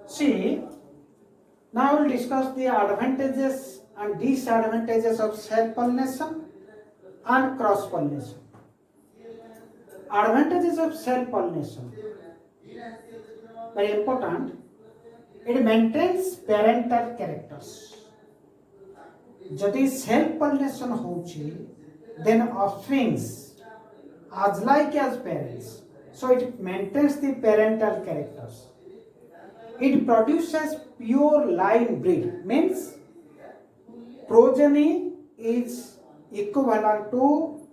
See, now we'll discuss the advantages and disadvantages of self-pollination and cross-pollination. Advantages of self-pollination, very important. It maintains parental characters. Jodi self-pollination hochi, then offsprings as like as parents. So it maintains the parental characters. It produces pure line breed, means progeny is equivalent to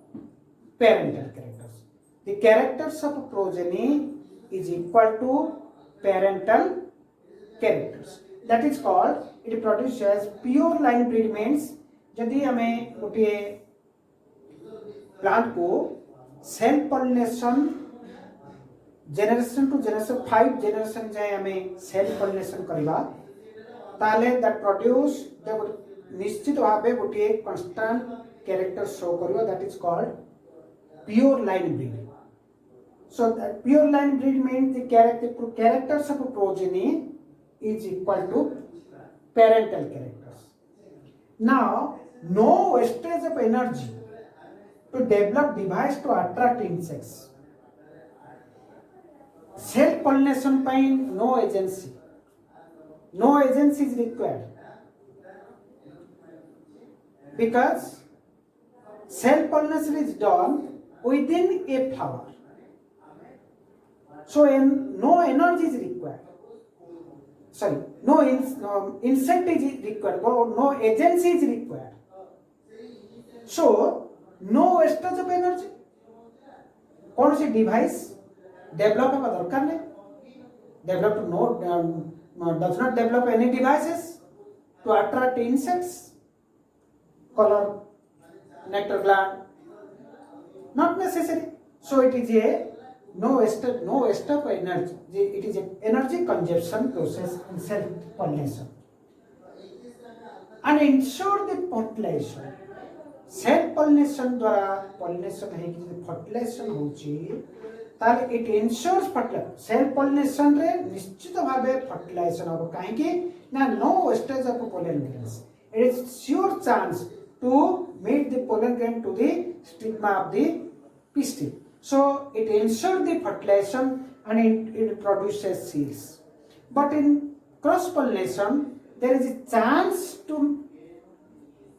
parental characters. The characters of progeny is equal to parental characters. That is called, it produces pure line breed means यदि हमें गोटे plant को self pollination generation to generation 5 generation जाए हमें self pollination करबा ताले that produce निश्चित भावे गोटे कांस्टेंट कैरेक्टर शो करबा that is called pure line breed. So that pure line breed means the characters of progeny is equal to parental characters. Now, no wastage of energy to develop device to attract insects. Self pollination pain, no agency. No agency is required. Because self pollination is done within a flower. So no energy is required. Sorry, no insect is required, or no agency is required. So no wastage of energy. कौन सी device develop होगा दरकार नहीं. Develop no does not develop any devices to attract insects, color, nectar gland. Not necessary. So it is a no waste of energy. It is an energy consumption process in self pollination. And ensure the fertilization. Self pollination द्वारा pollination है कि fertilization होची ताले it ensures fertilization. Self pollination रे निश्चित भावे fertilization होगा काहे कि ना no wastage of pollen grains. It is sure chance to meet the pollen grain to the stigma of the pistil. So it ensures the fertilization and it produces seeds. But in cross pollination, there is a chance to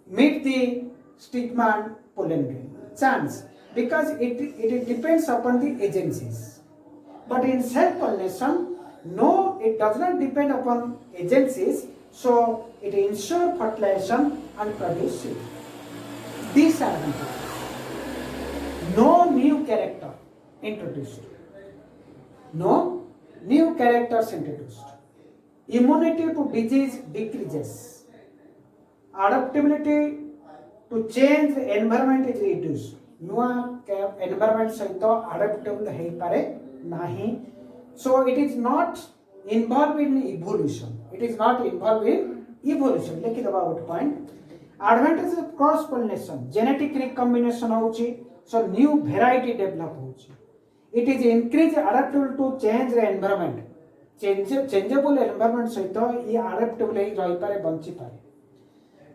meet the stigma and pollen grain. Chance, because it depends upon the agencies. But in self pollination, no, it does not depend upon agencies. So it ensures fertilization and produce seeds. These are advantages. No new character introduced. No new characters introduced. Immunity to disease decreases. Adaptability to change the environment is reduced. Nua environment सहित adaptable है पारे नहीं. So it is not involved in evolution. It is not involved in evolution. लेकिन about point. Advantages of cross pollination. Genetic recombination होची. So new variety develop होची. It is increase adaptable to change the environment. Changeable environment सहित ये adaptable है रही पारे bunchy पारे.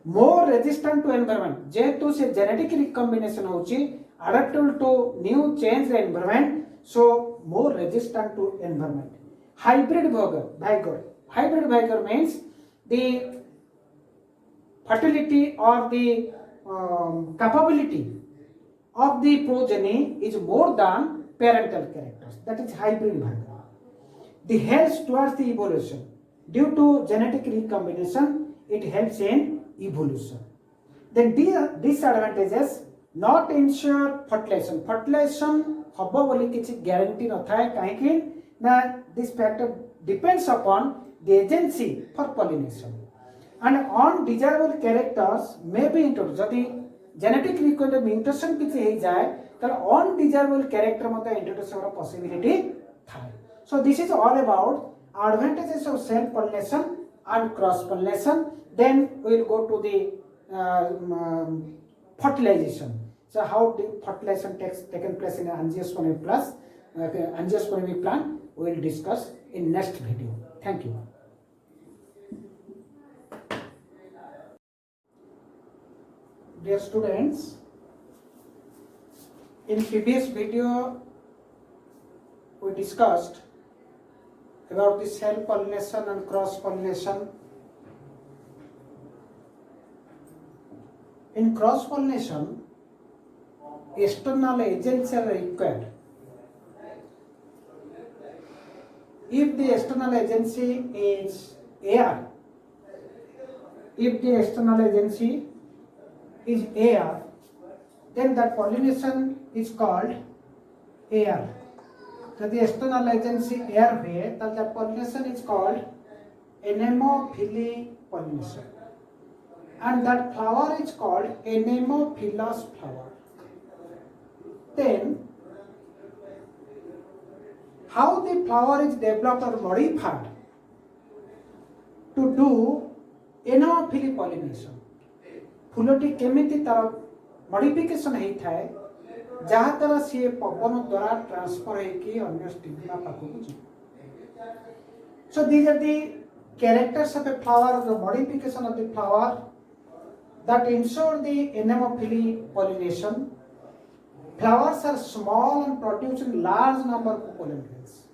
More resistant to environment. जेहेतु से genetic recombination होची adaptable to new change the environment. So more resistant to environment. Hybrid vigor. Hybrid vigor means the fertility or the capability of the progeny is more than parental characters. That is hybrid vigor. The helps towards the evolution. Due to genetic recombination, it helps in evolution. Then disadvantages, not ensure fertilization. Fertilization हब्बो बोली किसी guarantee न था काहे कि ना this factor depends upon the agency for pollination. And undesirable characters may be introduced. यदि genetic required mutation किसी है जाए तो undesirable character मतलब introduce होने possibility था. So this is all about advantages of self pollination and cross pollination. Then we will go to the fertilization. So how the fertilization taken place in angiospermic plant we will discuss in next video. Thank you. Dear students, in previous video we discussed about the self pollination and cross pollination. In cross pollination, external agents are required. If the external agency is air, then that pollination is called air. यदि external agency air हुए तब that pollination is called anemophily pollination, and that flower is called anemophilous flower. Then how the flower is developed or modified to do anemophily pollination? फूलटी केमिति तार modification होता है जहाँ द्वारा सी पवन द्वारा ट्रांसफर होकर अन्य स्टिग्मा पाखक जाए. So these are the characters of a flower, the modification of the flower that ensure the anemophily pollination. Flowers are small and producing large number of pollen grains.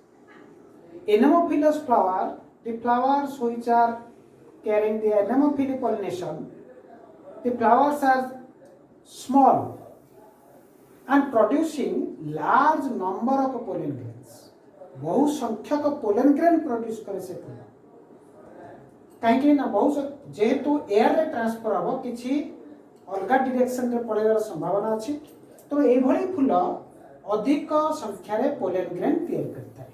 Anemophilous flower, the flowers which are carrying the anemophily pollination, the flowers are small and producing large number of pollen grains. बहु संख्यक pollen grain produce करे से फूल कहीं ना बहुत जेहेतु air रे transfer हम किसी अलग डायरेक्शन रे पड़ेबार संभावना अछि, तो ए भली फूल अधिक संख्या रे pollen grain तैयार करता है.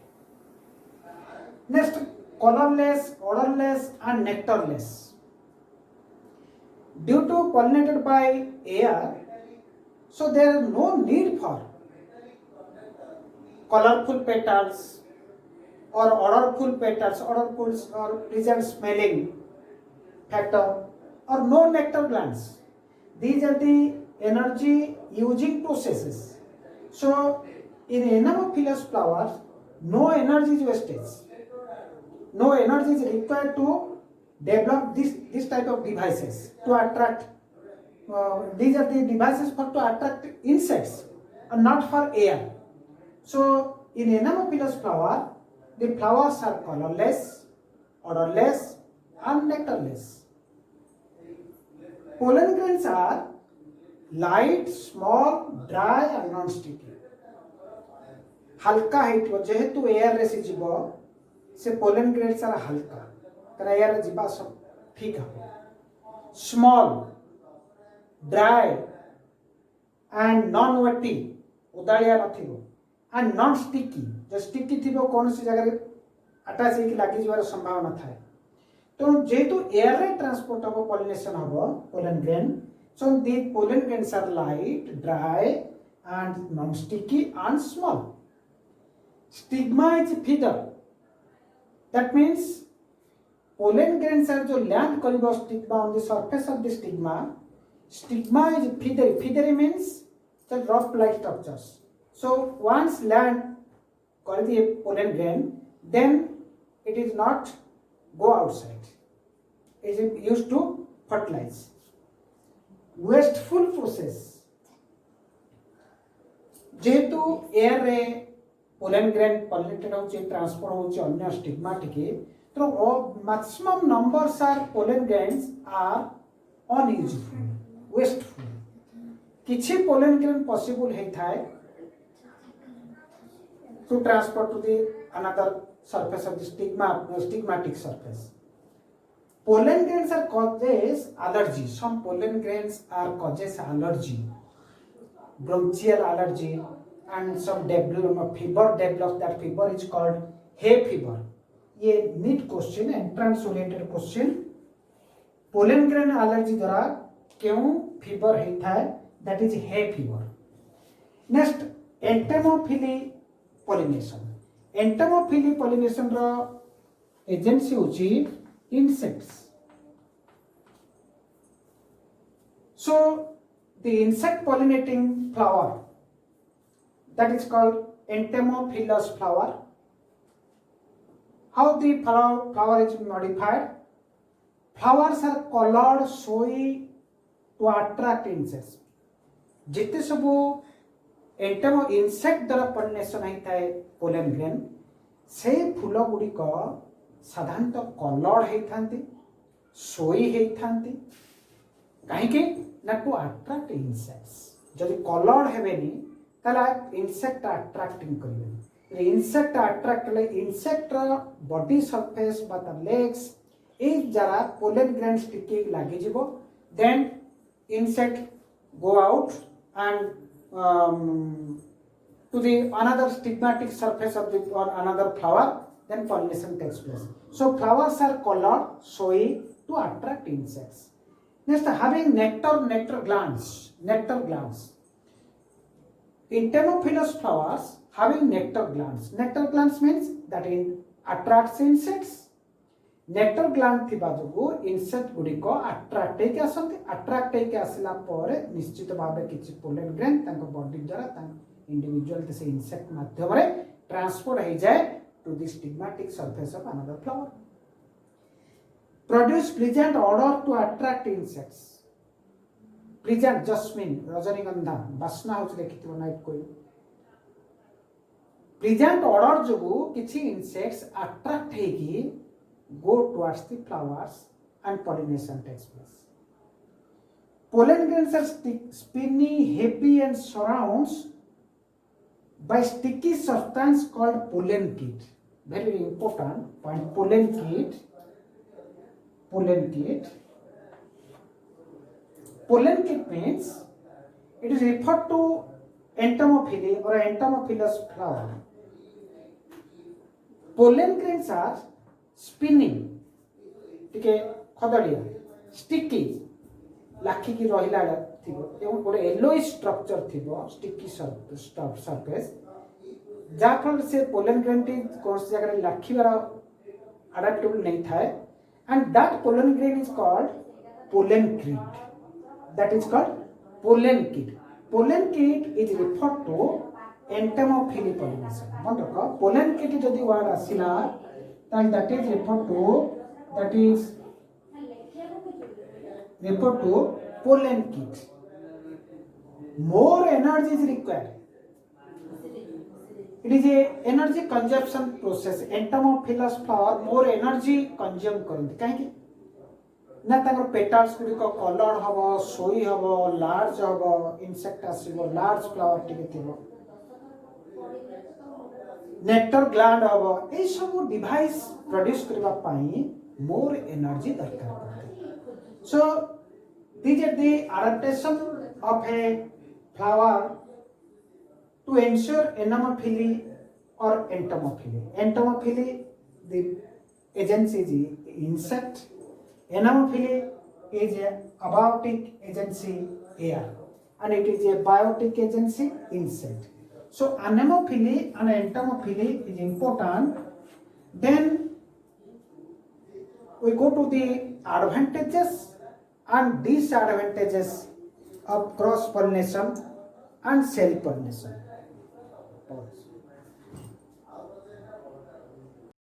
Next, colourless, odorless and nectarless. Due to pollinated by air, so there is no need for colorful petals or odorful petals, odorful or pleasant smelling factor, or no nectar glands. These are the energy using processes. So in anemophilous flowers, no energy is wastage. No energy is required to develop this type of devices to attract. These are the devices for to attract insects and not for air. So in anemophilous flower, the flowers are colorless, odorless and nectarless. Pollen grains are light, small, dry and non-sticky. हल्का hit जेहेतु air रे से जीव से pollen grains are हल्का तेरा air रे जीवा सब ठीक है. Small, dry and non weighty उदालिया नथिबो एंड नॉन स्टिकी. जो स्टिकी थिबो कौन सी जगह रे अटैच होके लागि जवार संभावना थाए. तो जेहेतु एयर रे ट्रांसपोर्ट हबो पॉलिनेशन हबो pollen grain, so the pollen grains are light, dry and non sticky and small. Stigma is feather. That means pollen grains are जो land करिबो stigma on the surface of the stigma. Stigma is feathery. Feathery means the drop-like structures. So once land कर the pollen grain, then it is not go outside. It is used to fertilize. Wasteful process. जेहेतु air रे pollen grain pollinated होचे transfer होचे अन्य stigma टिके, तो maximum numbers are pollen grains are unuseful, wasteful. किछि pollen grain possible है थाए to transfer to the another surface of the stigmatic surface. Pollen grains are causes allergy. Some pollen grains are causes allergy, bronchial allergy, and some fever develops. That fever is called hay fever. ये NEET question, entrance oriented question. Pollen grain allergy द्वारा क्यों fever होता है? That is hay fever. Next, entomophily pollination. Entomophily pollination रो agency होची insects. So the insect pollinating flower, that is called entomophilous flower. How the flower is modified? Flowers are colored showy to attract insects. जिते सब एंटेमो insect द्वारा pollination होता है pollen grain से फूल गुड़िक साधारणतः coloured होती सोई होती कहीं ना टू अट्राक्ट इंसेक्ट्स जदि कलर्ड हेबेनी ताला इंसेक्ट अट्राक्टिंग करेंगे इंसेक्ट अट्राक्ट ले इंसेक्ट बॉडी सरफेस बा ता लेग्स ए जरा पोलन ग्रेन्स टिके लागि जिवो then insect go out and to the another stigmatic surface of the or another flower, then pollination takes place. So flowers are colored, showy to attract insects. Next, having nectar glands. Nectar glands. In Entomophilous flowers having nectar glands. Nectar glands means that it attracts insects. Nectar gland थिबा जो insect गुड़िक अट्राक्ट होके आसंती अट्राक्ट होके आसला पर निश्चित भावे किछि pollen grain तांको बॉडी द्वारा इंडिविजुअल से इनसेक्ट माध्यम रे ट्रांसपोर्ट हो जाए to the stigmatic surface of another flower produce pleasant odour to attract insects pleasant jasmine रजनीगंधा बासना हो देखिथिबो नाइट कोई प्लीजेंट ऑर्डर जो किछि इंसेक्ट्स अट्रैक्ट हेकी go towards the flowers and pollination takes place. Pollen grains are spinny, heavy and surrounds by sticky substance called pollen kit. Very important point. Pollen kit. Pollen kit. Pollen kit means it is referred to entomophily or entomophilous flower. Pollen grains are spinning टिके खदड़िया sticky lucky की रहिला थिबो एवं गोटे yellowish structure थिबो sticky surface जा फल से पोलन ग्रेन टी कोन से जगह लाखीवार अडैप्टेबल नहीं थाए and that pollen grain is called pollen kit that is called pollen kit is referred to entomophily pollination मन रख पोलन किट जदी वर्ड आसिला and that is referred to pollen kit. More energy is required. It is a energy consumption process. Entomophilous flower more energy consume करते कहीं ना तांगर petals गुडी को colour हबो सोई हबो लार्ज हबो इंसेक्ट आसीबो लार्ज फ्लावर टिके थिबो नेक्टर ग्लैंड हम ये सब डिवाइस प्रोड्यूस करने मोर एनर्जी दरकार पड़ती so this is the adaptation of a flower to ensure anemophily और entomophily the agency is insect anemophily is a abiotic agency air and it is a biotic agency insect. So anemophily and entomophily is important. Then we go to the advantages and disadvantages of cross pollination and self pollination.